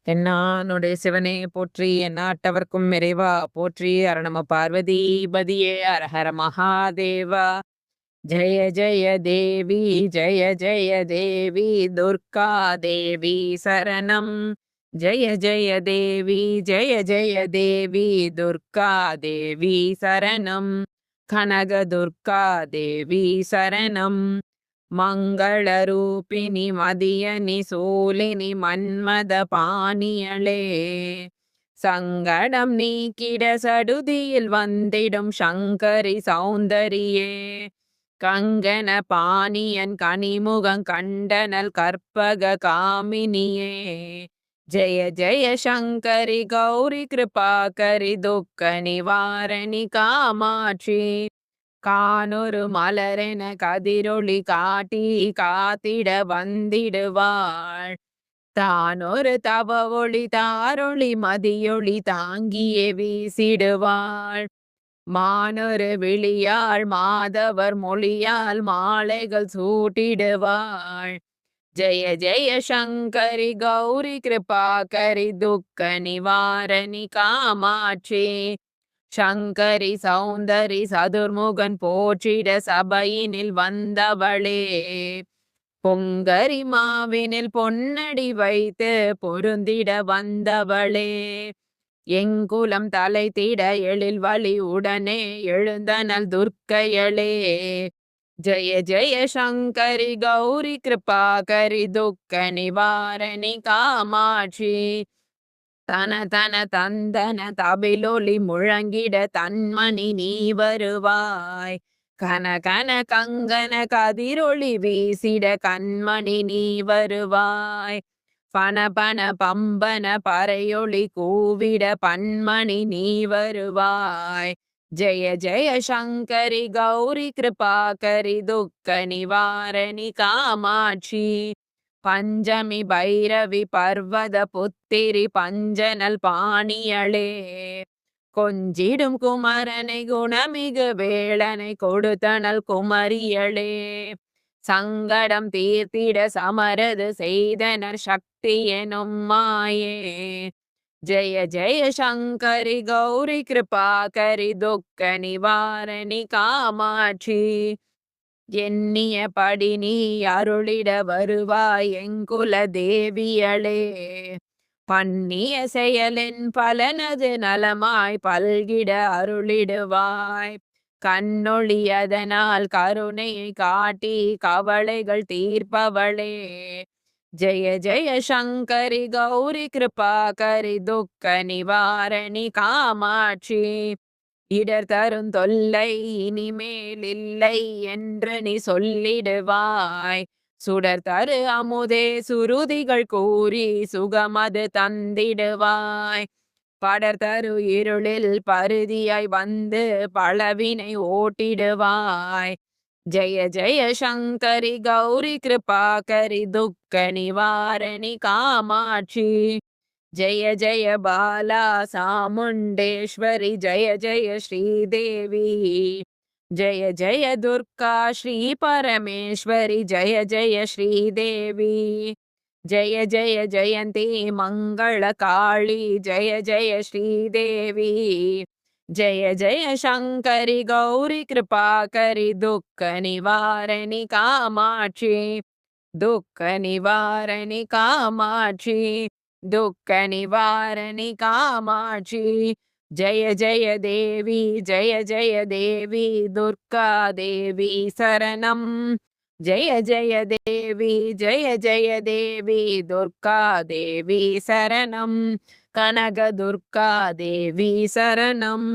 என்னானுடைய சிவனே போற்றி, எந்நாட்டவர்க்கும் இறைவா போற்றி. அரணம பார்வதிபதியே அரஹர மகாதேவா. ஜெய ஜெய தேவி ஜெய ஜெய தேவி துர்கா தேவி சரணம். ஜெய ஜெய தேவி ஜெய ஜெய தேவி துர்கா தேவி சரணம். கனக துர்கா தேவி சரணம். மங்களரூபிணி மதியனி சூலினி மன்மத பாணியளே. சங்கடம் நீக்கிட சடுதியில் வந்திடும் சங்கரி சௌந்தரியே. கங்கன பாணியன் கனிமுகம் கண்டனல் கற்பக காமினியே. ஜெய ஜெய சங்கரி கௌரி கிருபாகரி துக்க நிவாரணி காமாட்சி. கானொரு மலரென கதிரொளி காட்டி காத்திட வந்திடுவாள். தானொரு தவ ஒளி தாரொளி மதியொளி தாங்கியே வீசிடுவாள். மானொரு விழியாள் மாதவர் மொழியால் மாலைகள் சூட்டிடுவாள். ஜெய ஜெய சங்கரி கௌரி கிருபாகரி துக்க நிவாரணி காமாட்சி. சங்கரி சௌந்தரி சதுர்முகன் போற்றிட சபையினில் வந்தவளே. பொங்கரி மாவினில் பொன்னடி வைத்து பொருந்திட வந்தவளே. எங்குலம் தலைத்திட எழில் வழி உடனே எழுந்தனல் துர்க்கையளே. ஜெய ஜெய சங்கரி கௌரி கிருபாகரி துக்க நிவாரணி காமாட்சி. தன தன தந்தன தபிலொலி முழங்கிட தன்மணி நீ வருவாய். கன கன கங்கன கதிரொளி வீசிட கண்மணி நீ வருவாய். பன பன பம்பன பறையொளி கூவிட பன்மணி நீ வருவாய். ஜெய ஜெய சங்கரி கௌரி கிருபாகரி துக்க நிவாரணி காமாட்சி. பஞ்சமி பைரவி பர்வத புத்திரி பஞ்சனல் பாணியளே. கொஞ்சிடும் குமரனை குணமிகு வேளனை கொடுத்தனல் குமரியளே. சங்கடம் தீர்த்திட சமரது செய்தனர் சக்தி எனும் மாயே. ஜெய ஜெய சங்கரி கௌரி கிருபாகரி துக்க நிவாரணி காமாட்சி. எண்ணியபடி நீ அருளிட வருவாய் எங்குல தேவியளே. பண்ணிய செயலின் பலனது நலமாய் பல்கிட அருளிடுவாய். கண்ணொளி அதனால் கருணையை காட்டி கவலைகள் தீர்ப்பவளே. ஜெய ஜெய சங்கரி கௌரி கிருபாகரி துக்க நிவாரணி காமாட்சி. இடர் தரும் தொல்லை இனிமேல் இல்லை என்று நீ சொல்லிடுவாய். சுடர் தரு அமுதே சுருதிகள் கூறி சுகமது தந்திடுவாய். படர் தரு இருளில் பருதியாய் வந்து பழவினை ஓட்டிடுவாய். ஜெய ஜெய சங்கரி கௌரி கிருபாகரி துக்க நிவாரணி காமாட்சி. ஜெய ஜெய பாலா சாமுண்டேஸ்வரி ஜெய ஜெய ஸ்ரீதேவி. ஜெய ஜெய துர்கா ஸ்ரீ பரமேஸ்வரி ஜெய ஜெய ஸ்ரீதேவி. ஜெய ஜெய ஜெயந்தி மங்கள காளி ஜெய ஜெய ஸ்ரீதேவி. ஜெய ஜெய சங்கரி கௌரி கிருபாகரி துக்க நிவாரணி காமாட்சி. துக்க நிவாரணி காமாட்சி. துக்க நிவாரணி காமாட்சி. ஜெய ஜெய தேவி ஜெய ஜெய தேவி துர்கா தேவி சரணம். ஜெய ஜெய தேவி ஜெய ஜெய தேவி துர்கா தேவி சரணம். கனக துர்கா தேவி சரணம்.